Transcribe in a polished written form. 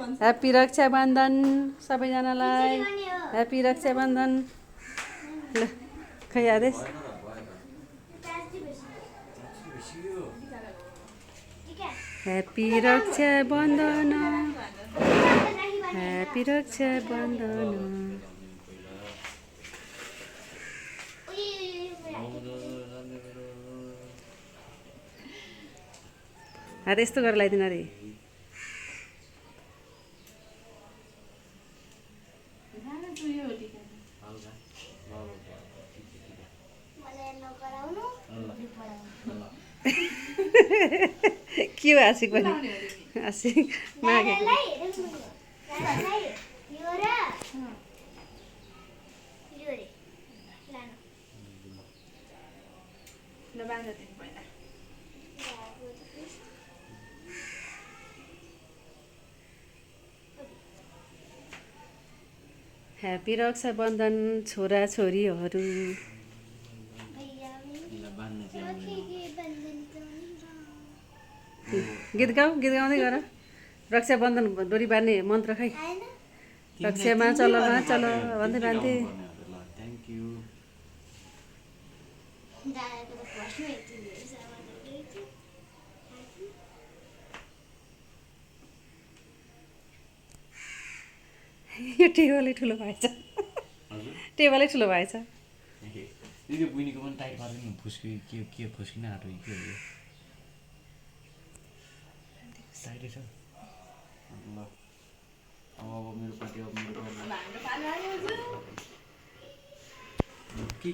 happy Rakshabandhan सबैजनालाई happy Rakshabandhan ल खै आदेश ह्याप्पी रक्षाबन्धन ह्याप्पी रक्षाबन्धन हात यस्तो गरेर लगाइदिनु अरे के हो आशिक पनि आशिक मागेको ह्याप्पी रक्षाबन्धन छोरा छोरीहरू गीत गाउँदै गर रक्षाबन्धन डोरी बाँध्ने मन्त्र खै रक्षामा चल भन्दै बाँध्थे यो टेबलै ठुलो भएछ टेबलै ठुलो भएछ दिदी बुइनीको पनि टाइट पार्दैन के फुस्किन आँटो के हो यो टाइटै छ ल अब मेरो पार्टी अब मेरो के